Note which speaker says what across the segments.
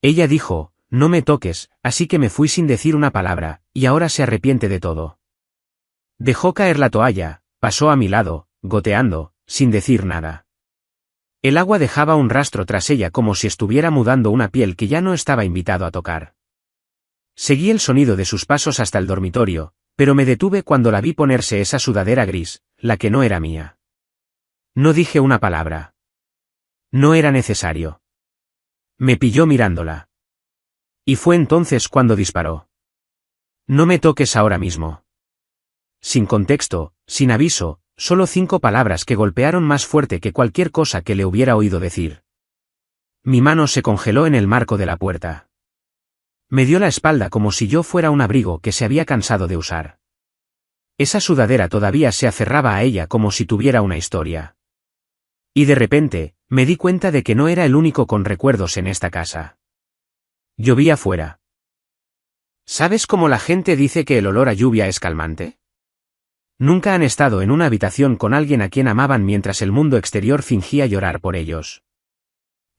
Speaker 1: Ella dijo, no me toques, así que me fui sin decir una palabra, y ahora se arrepiente de todo. Dejó caer la toalla, pasó a mi lado, goteando, sin decir nada. El agua dejaba un rastro tras ella como si estuviera mudando una piel que ya no estaba invitado a tocar. Seguí el sonido de sus pasos hasta el dormitorio, pero me detuve cuando la vi ponerse esa sudadera gris, la que no era mía. No dije una palabra. No era necesario. Me pilló mirándola. Y fue entonces cuando disparó. No me toques ahora mismo. Sin contexto, sin aviso, solo 5 palabras que golpearon más fuerte que cualquier cosa que le hubiera oído decir. Mi mano se congeló en el marco de la puerta. Me dio la espalda como si yo fuera un abrigo que se había cansado de usar. Esa sudadera todavía se aferraba a ella como si tuviera una historia. Y de repente, me di cuenta de que no era el único con recuerdos en esta casa. Llovía fuera. ¿Sabes cómo la gente dice que el olor a lluvia es calmante? Nunca han estado en una habitación con alguien a quien amaban mientras el mundo exterior fingía llorar por ellos.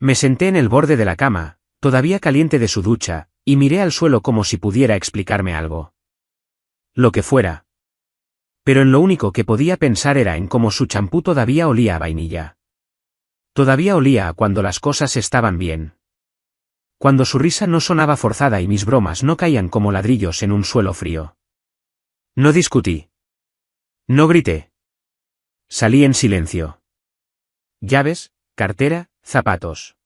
Speaker 1: Me senté en el borde de la cama, todavía caliente de su ducha, y miré al suelo como si pudiera explicarme algo. Lo que fuera. Pero en lo único que podía pensar era en cómo su champú todavía olía a vainilla. Todavía olía a cuando las cosas estaban bien. Cuando su risa no sonaba forzada y mis bromas no caían como ladrillos en un suelo frío. No discutí. No grité. Salí en silencio. Llaves, cartera, zapatos.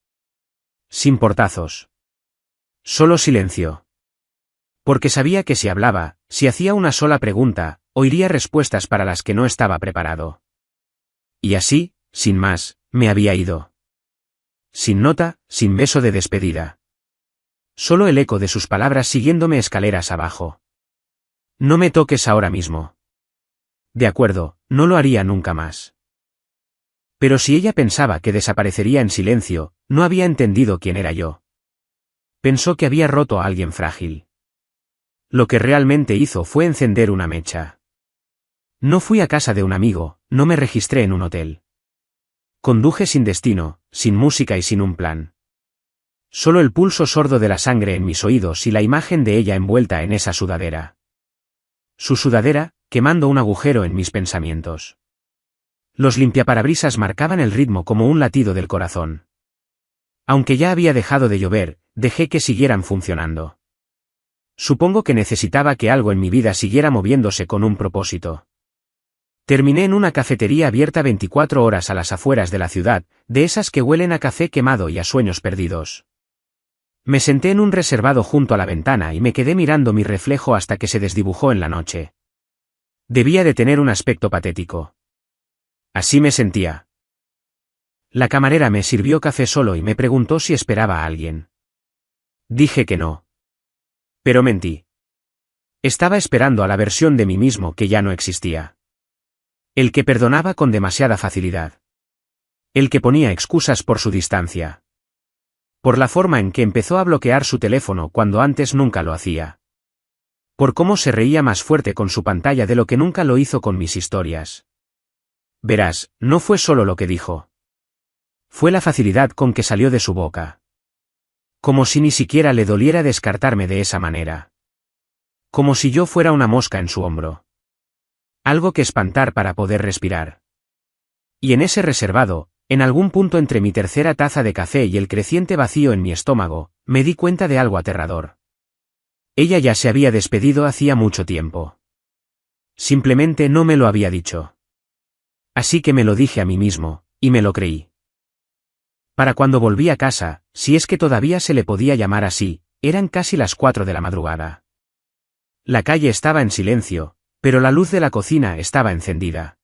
Speaker 1: Sin portazos. Solo silencio. Porque sabía que si hablaba, si hacía una sola pregunta, oiría respuestas para las que no estaba preparado. Y así, sin más, me había ido. Sin nota, sin beso de despedida. Solo el eco de sus palabras siguiéndome escaleras abajo. No me toques ahora mismo. De acuerdo, no lo haría nunca más. Pero si ella pensaba que desaparecería en silencio, no había entendido quién era yo. Pensó que había roto a alguien frágil. Lo que realmente hizo fue encender una mecha. No fui a casa de un amigo, no me registré en un hotel. Conduje sin destino, sin música y sin un plan. Solo el pulso sordo de la sangre en mis oídos y la imagen de ella envuelta en esa sudadera. Su sudadera, quemando un agujero en mis pensamientos. Los limpiaparabrisas marcaban el ritmo como un latido del corazón. Aunque ya había dejado de llover, dejé que siguieran funcionando. Supongo que necesitaba que algo en mi vida siguiera moviéndose con un propósito. Terminé en una cafetería abierta 24 horas a las afueras de la ciudad, de esas que huelen a café quemado y a sueños perdidos. Me senté en un reservado junto a la ventana y me quedé mirando mi reflejo hasta que se desdibujó en la noche. Debía de tener un aspecto patético. Así me sentía. La camarera me sirvió café solo y me preguntó si esperaba a alguien. Dije que no. Pero mentí. Estaba esperando a la versión de mí mismo que ya no existía. El que perdonaba con demasiada facilidad. El que ponía excusas por su distancia. Por la forma en que empezó a bloquear su teléfono cuando antes nunca lo hacía. Por cómo se reía más fuerte con su pantalla de lo que nunca lo hizo con mis historias. Verás, no fue solo lo que dijo. Fue la facilidad con que salió de su boca. Como si ni siquiera le doliera descartarme de esa manera. Como si yo fuera una mosca en su hombro. Algo que espantar para poder respirar. Y en ese reservado, en algún punto entre mi tercera taza de café y el creciente vacío en mi estómago, me di cuenta de algo aterrador. Ella ya se había despedido hacía mucho tiempo. Simplemente no me lo había dicho. Así que me lo dije a mí mismo, y me lo creí. Para cuando volví a casa, si es que todavía se le podía llamar así, eran casi las 4 de la madrugada. La calle estaba en silencio, pero la luz de la cocina estaba encendida.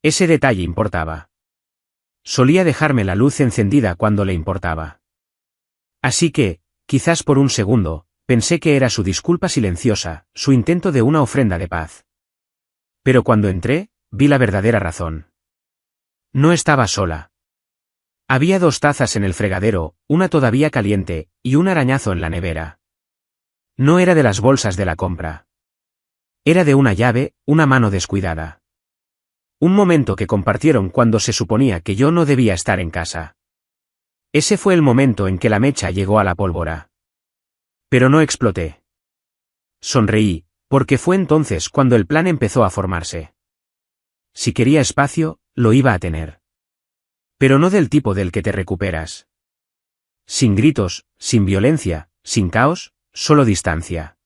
Speaker 1: Ese detalle importaba. Solía dejarme la luz encendida cuando le importaba. Así que, quizás por un segundo, pensé que era su disculpa silenciosa, su intento de una ofrenda de paz. Pero cuando entré, vi la verdadera razón. No estaba sola. Había 2 tazas en el fregadero, una todavía caliente, y un arañazo en la nevera. No era de las bolsas de la compra. Era de una llave, una mano descuidada. Un momento que compartieron cuando se suponía que yo no debía estar en casa. Ese fue el momento en que la mecha llegó a la pólvora. Pero no exploté. Sonreí, porque fue entonces cuando el plan empezó a formarse. Si quería espacio, lo iba a tener. Pero no del tipo del que te recuperas. Sin gritos, sin violencia, sin caos, solo distancia.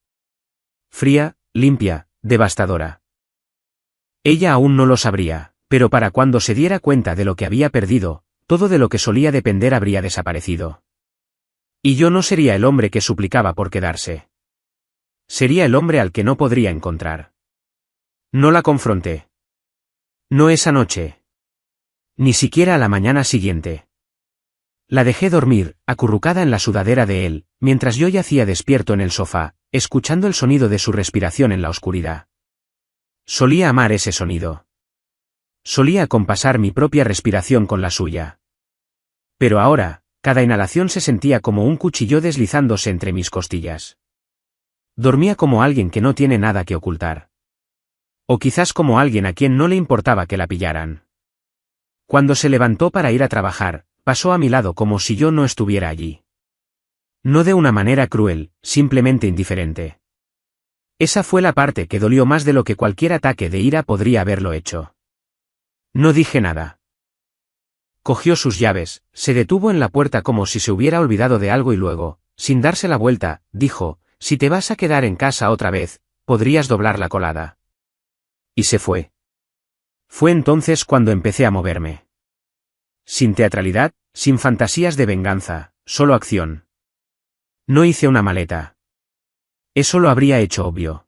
Speaker 1: Fría, limpia, devastadora. Ella aún no lo sabría, pero para cuando se diera cuenta de lo que había perdido, todo de lo que solía depender habría desaparecido. Y yo no sería el hombre que suplicaba por quedarse. Sería el hombre al que no podría encontrar. No la confronté. No esa noche. Ni siquiera a la mañana siguiente. La dejé dormir, acurrucada en la sudadera de él, mientras yo yacía despierto en el sofá, escuchando el sonido de su respiración en la oscuridad. Solía amar ese sonido. Solía acompasar mi propia respiración con la suya. Pero ahora, cada inhalación se sentía como un cuchillo deslizándose entre mis costillas. Dormía como alguien que no tiene nada que ocultar. O quizás como alguien a quien no le importaba que la pillaran. Cuando se levantó para ir a trabajar, pasó a mi lado como si yo no estuviera allí. No de una manera cruel, simplemente indiferente. Esa fue la parte que dolió más de lo que cualquier ataque de ira podría haberlo hecho. No dije nada. Cogió sus llaves, se detuvo en la puerta como si se hubiera olvidado de algo y luego, sin darse la vuelta, dijo, si te vas a quedar en casa otra vez, podrías doblar la colada. Y se fue. Fue entonces cuando empecé a moverme. Sin teatralidad, sin fantasías de venganza, solo acción. No hice una maleta. Eso lo habría hecho obvio.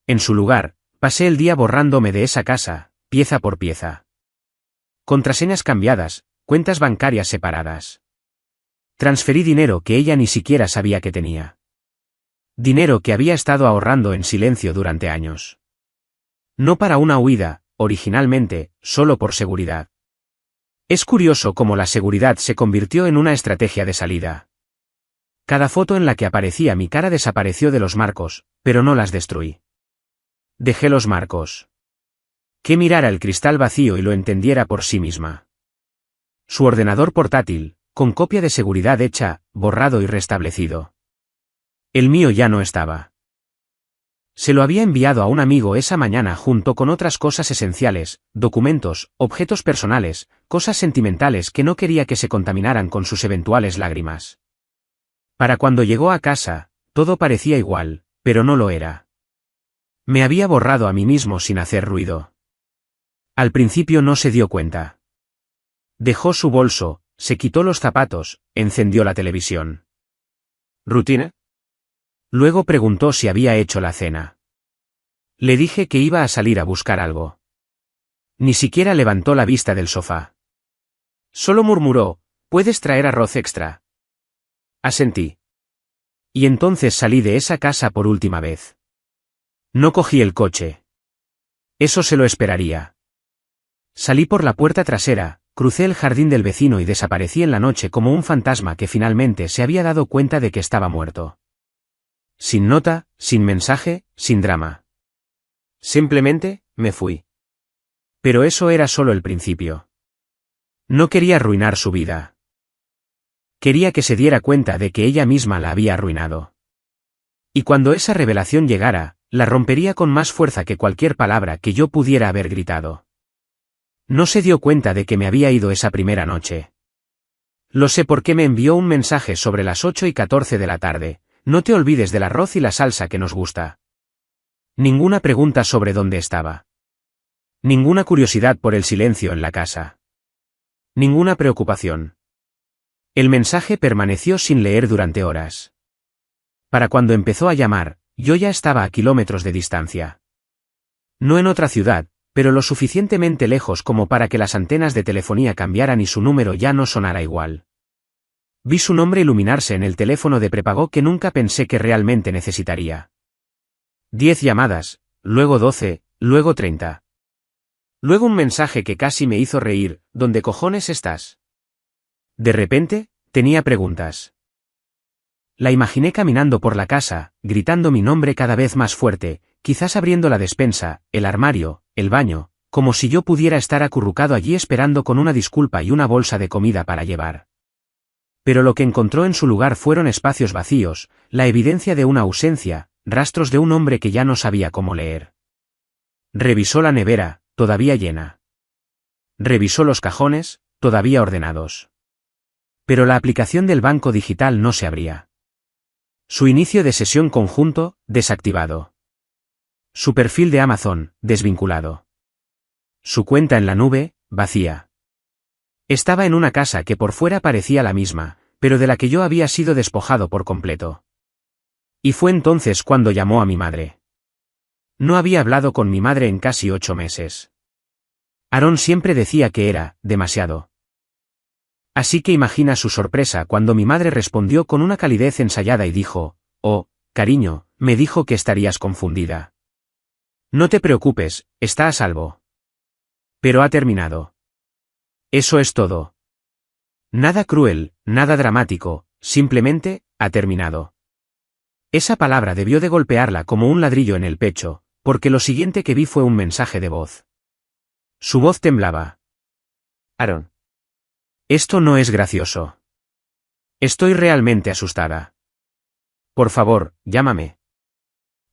Speaker 1: En su lugar, pasé el día borrándome de esa casa, pieza por pieza. Contraseñas cambiadas, cuentas bancarias separadas. Transferí dinero que ella ni siquiera sabía que tenía. Dinero que había estado ahorrando en silencio durante años. No para una huida, originalmente, solo por seguridad. Es curioso cómo la seguridad se convirtió en una estrategia de salida. Cada foto en la que aparecía mi cara desapareció de los marcos, pero no las destruí. Dejé los marcos. Que mirara el cristal vacío y lo entendiera por sí misma. Su ordenador portátil, con copia de seguridad hecha, borrado y restablecido. El mío ya no estaba. Se lo había enviado a un amigo esa mañana junto con otras cosas esenciales, documentos, objetos personales, cosas sentimentales que no quería que se contaminaran con sus eventuales lágrimas. Para cuando llegó a casa, todo parecía igual, pero no lo era. Me había borrado a mí mismo sin hacer ruido. Al principio no se dio cuenta. Dejó su bolso, se quitó los zapatos, encendió la televisión. ¿Rutina? Luego preguntó si había hecho la cena. Le dije que iba a salir a buscar algo. Ni siquiera levantó la vista del sofá. Solo murmuró, ¿puedes traer arroz extra? Asentí. Y entonces salí de esa casa por última vez. No cogí el coche. Eso se lo esperaría. Salí por la puerta trasera, crucé el jardín del vecino y desaparecí en la noche como un fantasma que finalmente se había dado cuenta de que estaba muerto. Sin nota, sin mensaje, sin drama. Simplemente, me fui. Pero eso era solo el principio. No quería arruinar su vida. Quería que se diera cuenta de que ella misma la había arruinado. Y cuando esa revelación llegara, la rompería con más fuerza que cualquier palabra que yo pudiera haber gritado. No se dio cuenta de que me había ido esa primera noche. Lo sé porque me envió un mensaje sobre las 8:14 de la tarde. No te olvides del arroz y la salsa que nos gusta. Ninguna pregunta sobre dónde estaba. Ninguna curiosidad por el silencio en la casa. Ninguna preocupación. El mensaje permaneció sin leer durante horas. Para cuando empezó a llamar, yo ya estaba a kilómetros de distancia. No en otra ciudad, pero lo suficientemente lejos como para que las antenas de telefonía cambiaran y su número ya no sonara igual. Vi su nombre iluminarse en el teléfono de prepago que nunca pensé que realmente necesitaría. 10 llamadas, luego 12, luego 30. Luego un mensaje que casi me hizo reír, ¿dónde cojones estás? De repente, tenía preguntas. La imaginé caminando por la casa, gritando mi nombre cada vez más fuerte, quizás abriendo la despensa, el armario, el baño, como si yo pudiera estar acurrucado allí esperando con una disculpa y una bolsa de comida para llevar. Pero lo que encontró en su lugar fueron espacios vacíos, la evidencia de una ausencia, rastros de un hombre que ya no sabía cómo leer. Revisó la nevera, todavía llena. Revisó los cajones, todavía ordenados. Pero la aplicación del banco digital no se abría. Su inicio de sesión conjunto, desactivado. Su perfil de Amazon, desvinculado. Su cuenta en la nube, vacía. Estaba en una casa que por fuera parecía la misma, pero de la que yo había sido despojado por completo. Y fue entonces cuando llamó a mi madre. No había hablado con mi madre en casi 8 meses. Aaron siempre decía que era demasiado. Así que imagina su sorpresa cuando mi madre respondió con una calidez ensayada y dijo: «Oh, cariño, me dijo que estarías confundida. No te preocupes, está a salvo. Pero ha terminado. Eso es todo. Nada cruel, nada dramático, simplemente, ha terminado». Esa palabra debió de golpearla como un ladrillo en el pecho, porque lo siguiente que vi fue un mensaje de voz. Su voz temblaba. «Aaron. Esto no es gracioso. Estoy realmente asustada. Por favor, llámame.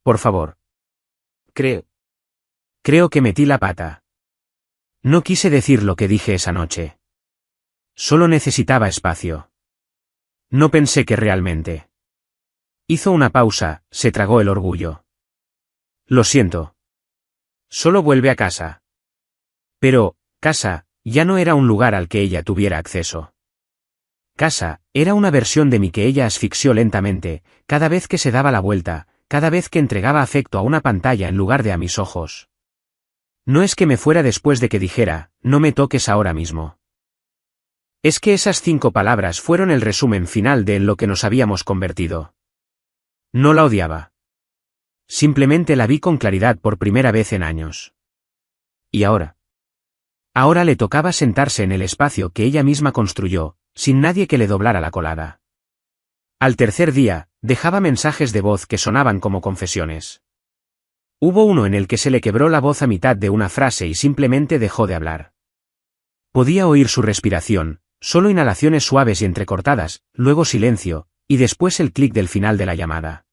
Speaker 1: Por favor. Creo que metí la pata. No quise decir lo que dije esa noche. Solo necesitaba espacio. No pensé que realmente». Hizo una pausa, se tragó el orgullo. «Lo siento. Solo vuelve a casa». Pero, casa, ya no era un lugar al que ella tuviera acceso. Casa, era una versión de mí que ella asfixió lentamente, cada vez que se daba la vuelta, cada vez que entregaba afecto a una pantalla en lugar de a mis ojos. No es que me fuera después de que dijera: «No me toques ahora mismo». Es que esas 5 palabras fueron el resumen final de en lo que nos habíamos convertido. No la odiaba. Simplemente la vi con claridad por primera vez en años. Y ahora. Ahora le tocaba sentarse en el espacio que ella misma construyó, sin nadie que le doblara la colada. Al tercer día, dejaba mensajes de voz que sonaban como confesiones. Hubo uno en el que se le quebró la voz a mitad de una frase y simplemente dejó de hablar. Podía oír su respiración, solo inhalaciones suaves y entrecortadas, luego silencio, y después el clic del final de la llamada.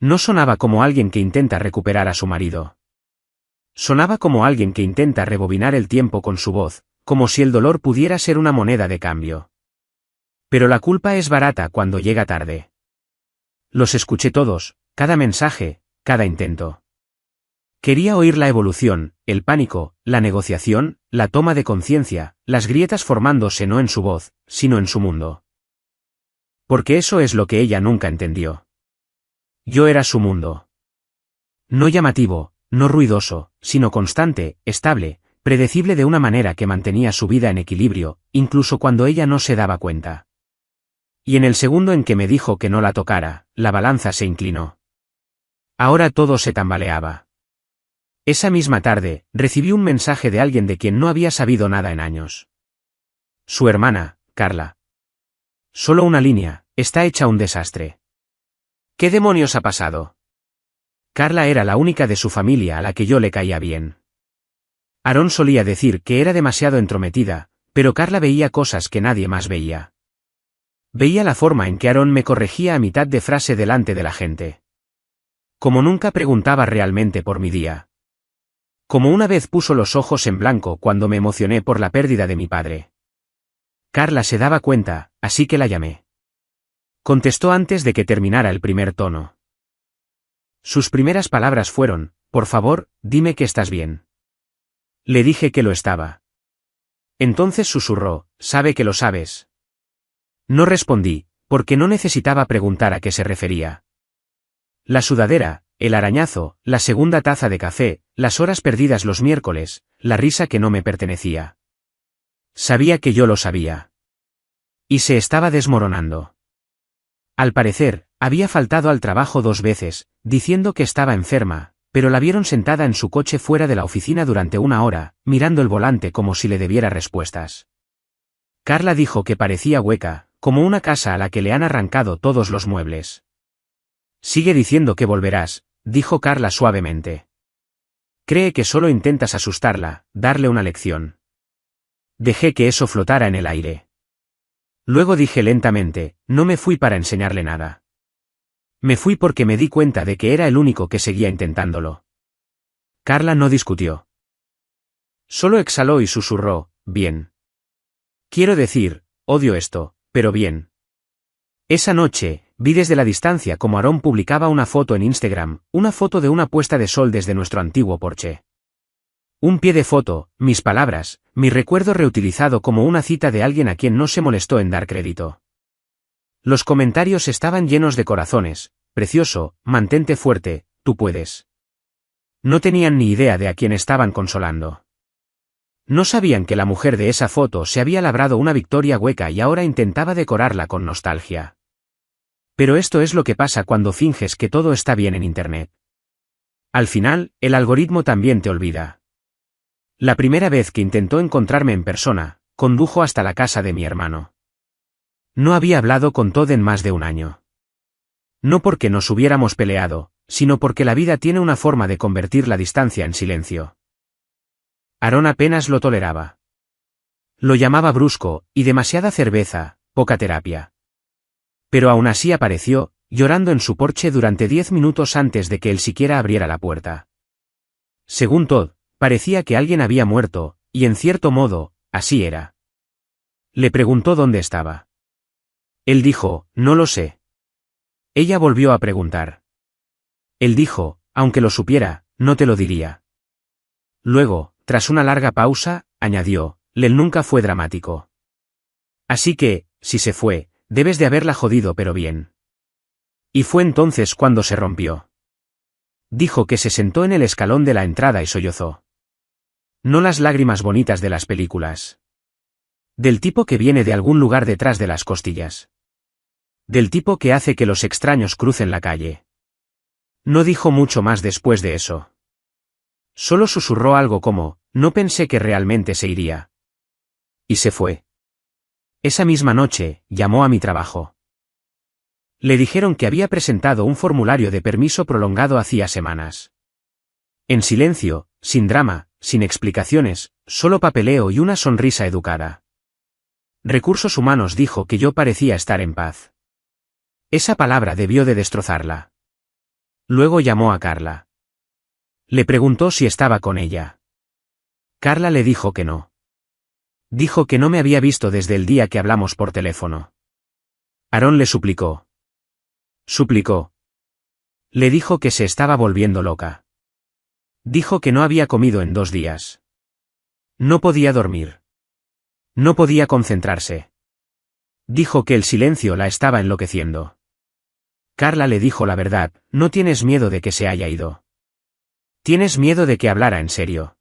Speaker 1: No sonaba como alguien que intenta recuperar a su marido. Sonaba como alguien que intenta rebobinar el tiempo con su voz, como si el dolor pudiera ser una moneda de cambio. Pero la culpa es barata cuando llega tarde. Los escuché todos, cada mensaje, cada intento. Quería oír la evolución, el pánico, la negociación, la toma de conciencia, las grietas formándose no en su voz, sino en su mundo. Porque eso es lo que ella nunca entendió. Yo era su mundo. No llamativo, no ruidoso, sino constante, estable, predecible de una manera que mantenía su vida en equilibrio, incluso cuando ella no se daba cuenta. Y en el segundo en que me dijo que no la tocara, la balanza se inclinó. Ahora todo se tambaleaba. Esa misma tarde, recibí un mensaje de alguien de quien no había sabido nada en años. Su hermana, Carla. Solo una línea: «Está hecha un desastre». ¿Qué demonios ha pasado? Carla era la única de su familia a la que yo le caía bien. Aaron solía decir que era demasiado entrometida, pero Carla veía cosas que nadie más veía. Veía la forma en que Aaron me corregía a mitad de frase delante de la gente. Como nunca preguntaba realmente por mi día. Como una vez puso los ojos en blanco cuando me emocioné por la pérdida de mi padre. Carla se daba cuenta, así que la llamé. Contestó antes de que terminara el primer tono. Sus primeras palabras fueron: «Por favor, dime que estás bien». Le dije que lo estaba. Entonces susurró: «¿Sabe que lo sabes?». No respondí, porque no necesitaba preguntar a qué se refería. La sudadera, el arañazo, la segunda taza de café, las horas perdidas los miércoles, la risa que no me pertenecía. Sabía que yo lo sabía. Y se estaba desmoronando. Al parecer, había faltado al trabajo 2 veces, diciendo que estaba enferma, pero la vieron sentada en su coche fuera de la oficina durante 1 hora, mirando el volante como si le debiera respuestas. Carla dijo que parecía hueca, como una casa a la que le han arrancado todos los muebles. «Sigue diciendo que volverás», dijo Carla suavemente. «Cree que solo intentas asustarla, darle una lección». Dejé que eso flotara en el aire. Luego dije lentamente, no me fui para enseñarle nada. Me fui porque me di cuenta de que era el único que seguía intentándolo. Carla no discutió. Solo exhaló y susurró, bien. Quiero decir, odio esto, pero bien. Esa noche, vi desde la distancia como Aarón publicaba una foto en Instagram, una foto de una puesta de sol desde nuestro antiguo porche. Un pie de foto, mis palabras, mi recuerdo reutilizado como una cita de alguien a quien no se molestó en dar crédito. Los comentarios estaban llenos de corazones, precioso, mantente fuerte, tú puedes. No tenían ni idea de a quién estaban consolando. No sabían que la mujer de esa foto se había labrado una victoria hueca y ahora intentaba decorarla con nostalgia. Pero esto es lo que pasa cuando finges que todo está bien en Internet. Al final, el algoritmo también te olvida. La primera vez que intentó encontrarme en persona, condujo hasta la casa de mi hermano. No había hablado con Todd en más de un año. No porque nos hubiéramos peleado, sino porque la vida tiene una forma de convertir la distancia en silencio. Aarón apenas lo toleraba. Lo llamaba brusco, y demasiada cerveza, poca terapia. Pero aún así apareció, llorando en su porche durante 10 minutos antes de que él siquiera abriera la puerta. Según Todd, parecía que alguien había muerto, y en cierto modo, así era. Le preguntó dónde estaba. Él dijo, no lo sé. Ella volvió a preguntar. Él dijo, aunque lo supiera, no te lo diría. Luego, tras una larga pausa, añadió, Lel nunca fue dramático. Así que, si se fue, debes de haberla jodido pero bien. Y fue entonces cuando se rompió. Dijo que se sentó en el escalón de la entrada y sollozó. No las lágrimas bonitas de las películas. Del tipo que viene de algún lugar detrás de las costillas. Del tipo que hace que los extraños crucen la calle. No dijo mucho más después de eso. Solo susurró algo como, no pensé que realmente se iría. Y se fue. Esa misma noche, llamó a mi trabajo. Le dijeron que había presentado un formulario de permiso prolongado hacía semanas. En silencio, sin drama, sin explicaciones, solo papeleo y una sonrisa educada. Recursos Humanos dijo que yo parecía estar en paz. Esa palabra debió de destrozarla. Luego llamó a Carla. Le preguntó si estaba con ella. Carla le dijo que no. Dijo que no me había visto desde el día que hablamos por teléfono. Aarón le suplicó. Suplicó. Le dijo que se estaba volviendo loca. Dijo que no había comido en 2 días. No podía dormir. No podía concentrarse. Dijo que el silencio la estaba enloqueciendo. Carla le dijo la verdad, no tienes miedo de que se haya ido. Tienes miedo de que hablara en serio.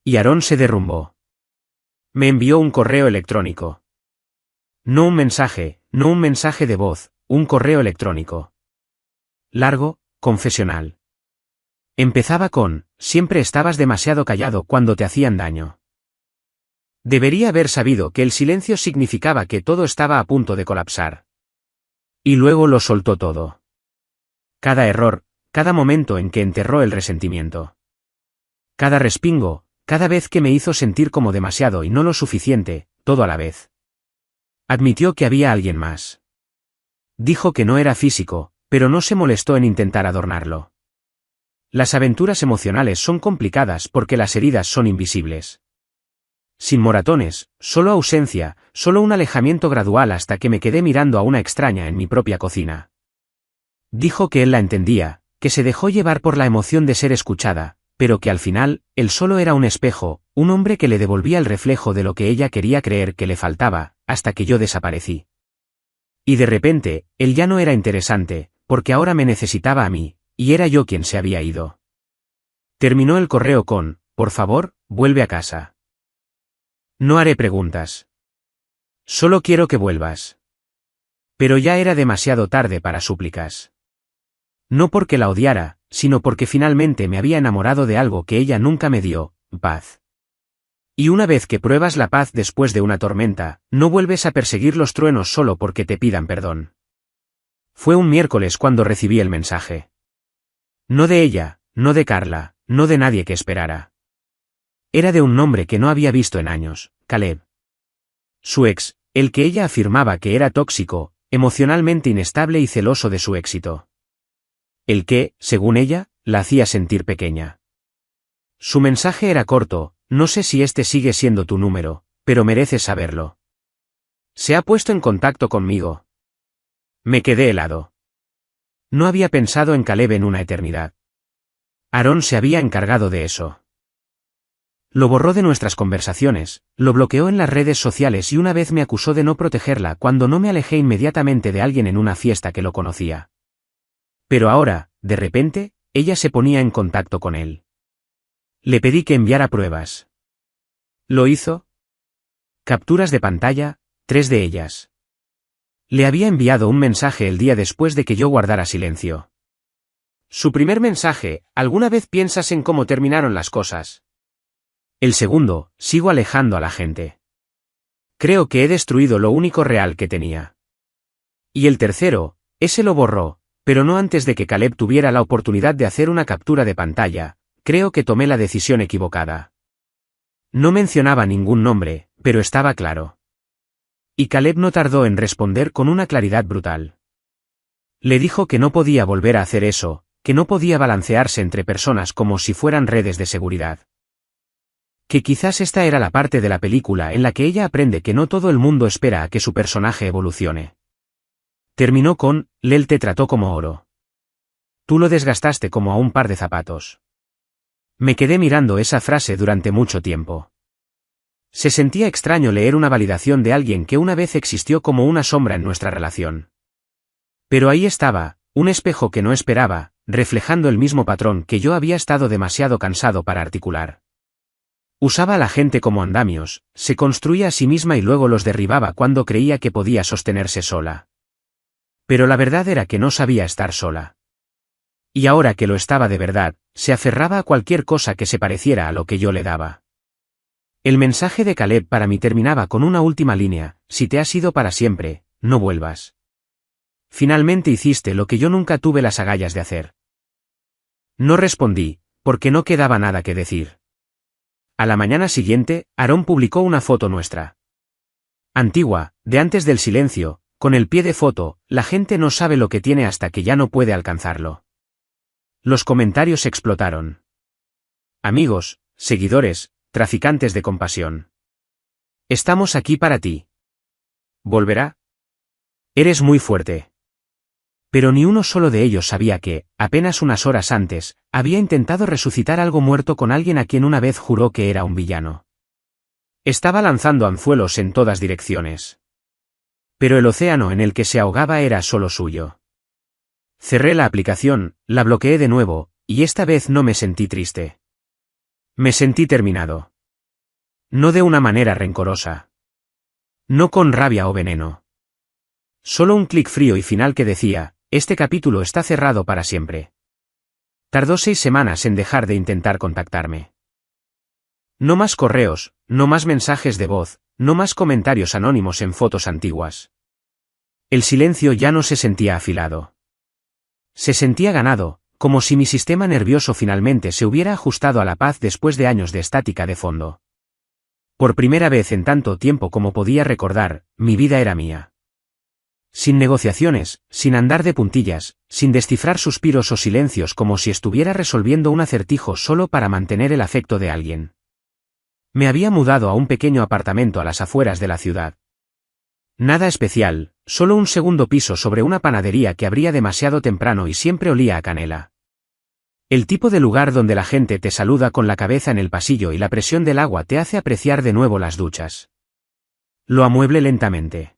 Speaker 1: Y Aarón se derrumbó. Me envió un correo electrónico. No un mensaje, no un mensaje de voz, un correo electrónico. Largo, confesional. Empezaba con, siempre estabas demasiado callado cuando te hacían daño. Debería haber sabido que el silencio significaba que todo estaba a punto de colapsar. Y luego lo soltó todo. Cada error, cada momento en que enterró el resentimiento. Cada respingo, cada vez que me hizo sentir como demasiado y no lo suficiente, todo a la vez. Admitió que había alguien más. Dijo que no era físico, pero no se molestó en intentar adornarlo. Las aventuras emocionales son complicadas porque las heridas son invisibles. Sin moratones, solo ausencia, solo un alejamiento gradual hasta que me quedé mirando a una extraña en mi propia cocina. Dijo que él la entendía, que se dejó llevar por la emoción de ser escuchada, pero que al final, él solo era un espejo, un hombre que le devolvía el reflejo de lo que ella quería creer que le faltaba, hasta que yo desaparecí. Y de repente, él ya no era interesante, porque ahora me necesitaba a mí, y era yo quien se había ido. Terminó el correo con, por favor, vuelve a casa. No haré preguntas. Solo quiero que vuelvas. Pero ya era demasiado tarde para súplicas. No porque la odiara, sino porque finalmente me había enamorado de algo que ella nunca me dio, paz. Y una vez que pruebas la paz después de una tormenta, no vuelves a perseguir los truenos solo porque te pidan perdón. Fue un miércoles cuando recibí el mensaje. No de ella, no de Carla, no de nadie que esperara. Era de un nombre que no había visto en años, Caleb. Su ex, El que ella afirmaba que era tóxico, emocionalmente inestable y celoso de su éxito. El que, según ella, la hacía sentir pequeña. Su mensaje era corto: no sé si este sigue siendo tu número, pero mereces saberlo. Se ha puesto en contacto conmigo. Me quedé helado. No había pensado en Caleb en una eternidad. Aaron se había encargado de eso. Lo borró de nuestras conversaciones, lo bloqueó en las redes sociales y una vez me acusó de no protegerla cuando no me alejé inmediatamente de alguien en una fiesta que lo conocía. Pero ahora, de repente, ella se ponía en contacto con él. Le pedí que enviara pruebas. ¿Lo hizo? Capturas de pantalla, 3 de ellas. Le había enviado un mensaje el día después de que yo guardara silencio. Su primer mensaje: ¿alguna vez piensas en cómo terminaron las cosas? El segundo: sigo alejando a la gente. Creo que he destruido lo único real que tenía. Y el tercero: ese lo borró, pero no antes de que Caleb tuviera la oportunidad de hacer una captura de pantalla. Creo que tomé la decisión equivocada. No mencionaba ningún nombre, pero estaba claro. Y Caleb no tardó en responder con una claridad brutal. Le dijo que no podía volver a hacer eso, que no podía balancearse entre personas como si fueran redes de seguridad. Que quizás esta era la parte de la película en la que ella aprende que no todo el mundo espera a que su personaje evolucione. Terminó con: Lel te trató como oro. Tú lo desgastaste como a un par de zapatos. Me quedé mirando esa frase durante mucho tiempo. Se sentía extraño leer una validación de alguien que una vez existió como una sombra en nuestra relación. Pero ahí estaba, un espejo que no esperaba, reflejando el mismo patrón que yo había estado demasiado cansado para articular. Usaba a la gente como andamios, se construía a sí misma y luego los derribaba cuando creía que podía sostenerse sola. Pero la verdad era que no sabía estar sola. Y ahora que lo estaba de verdad, se aferraba a cualquier cosa que se pareciera a lo que yo le daba. El mensaje de Caleb para mí terminaba con una última línea: si te has ido para siempre, no vuelvas. Finalmente hiciste lo que yo nunca tuve las agallas de hacer. No respondí, porque no quedaba nada que decir. A la mañana siguiente, Aaron publicó una foto nuestra. Antigua, de antes del silencio, con el pie de foto: la gente no sabe lo que tiene hasta que ya no puede alcanzarlo. Los comentarios explotaron. Amigos, seguidores, traficantes de compasión. Estamos aquí para ti. ¿Volverá? Eres muy fuerte. Pero ni uno solo de ellos sabía que, apenas unas horas antes, había intentado resucitar algo muerto con alguien a quien una vez juró que era un villano. Estaba lanzando anzuelos en todas direcciones. Pero el océano en el que se ahogaba era solo suyo. Cerré la aplicación, la bloqueé de nuevo, y esta vez no me sentí triste. Me sentí terminado. No de una manera rencorosa. No con rabia o veneno. Solo un clic frío y final que decía: este capítulo está cerrado para siempre. Tardó 6 semanas en dejar de intentar contactarme. No más correos, no más mensajes de voz, no más comentarios anónimos en fotos antiguas. El silencio ya no se sentía afilado. Se sentía ganado, como si mi sistema nervioso finalmente se hubiera ajustado a la paz después de años de estática de fondo. Por primera vez en tanto tiempo como podía recordar, mi vida era mía. Sin negociaciones, sin andar de puntillas, sin descifrar suspiros o silencios como si estuviera resolviendo un acertijo solo para mantener el afecto de alguien. Me había mudado a un pequeño apartamento a las afueras de la ciudad. Nada especial, solo un segundo piso sobre una panadería que abría demasiado temprano y siempre olía a canela. El tipo de lugar donde la gente te saluda con la cabeza en el pasillo y la presión del agua te hace apreciar de nuevo las duchas. Lo amueblé lentamente.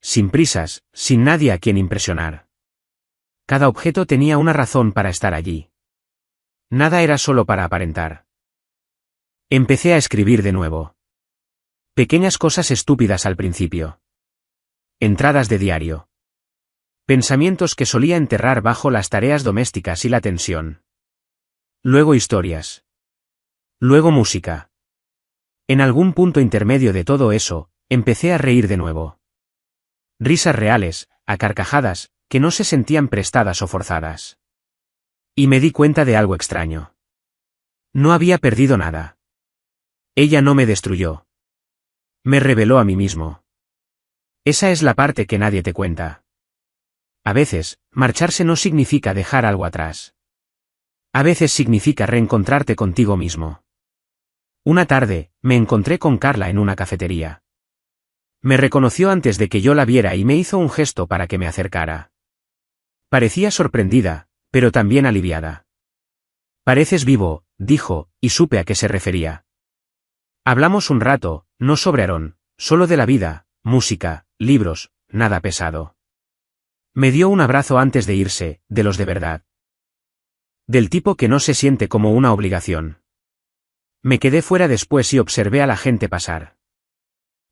Speaker 1: Sin prisas, sin nadie a quien impresionar. Cada objeto tenía una razón para estar allí. Nada era solo para aparentar. Empecé a escribir de nuevo. Pequeñas cosas estúpidas al principio. Entradas de diario. Pensamientos que solía enterrar bajo las tareas domésticas y la tensión. Luego historias. Luego música. En algún punto intermedio de todo eso, empecé a reír de nuevo. Risas reales, a carcajadas, que no se sentían prestadas o forzadas. Y me di cuenta de algo extraño. No había perdido nada. Ella no me destruyó. Me reveló a mí mismo. Esa es la parte que nadie te cuenta. A veces, marcharse no significa dejar algo atrás. A veces significa reencontrarte contigo mismo. Una tarde, me encontré con Carla en una cafetería. Me reconoció antes de que yo la viera y me hizo un gesto para que me acercara. Parecía sorprendida, pero también aliviada. Pareces vivo, dijo, y supe a qué se refería. Hablamos un rato, no sobre Aarón, solo de la vida, música, libros, nada pesado. Me dio un abrazo antes de irse, de los de verdad. Del tipo que no se siente como una obligación. Me quedé fuera después y observé a la gente pasar.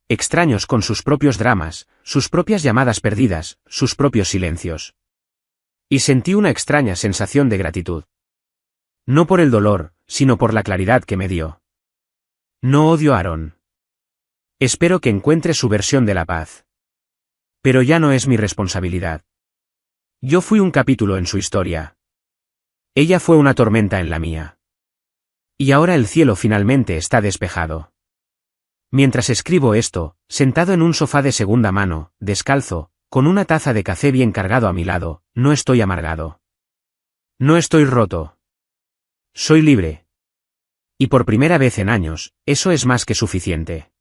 Speaker 1: Extraños con sus propios dramas, sus propias llamadas perdidas, sus propios silencios. Y sentí una extraña sensación de gratitud. No por el dolor, sino por la claridad que me dio. No odio a Aarón. Espero que encuentre su versión de la paz. Pero ya no es mi responsabilidad. Yo fui un capítulo en su historia. Ella fue una tormenta en la mía. Y ahora el cielo finalmente está despejado. Mientras escribo esto, sentado en un sofá de segunda mano, descalzo, con una taza de café bien cargado a mi lado, no estoy amargado. No estoy roto. Soy libre. Y por primera vez en años, eso es más que suficiente.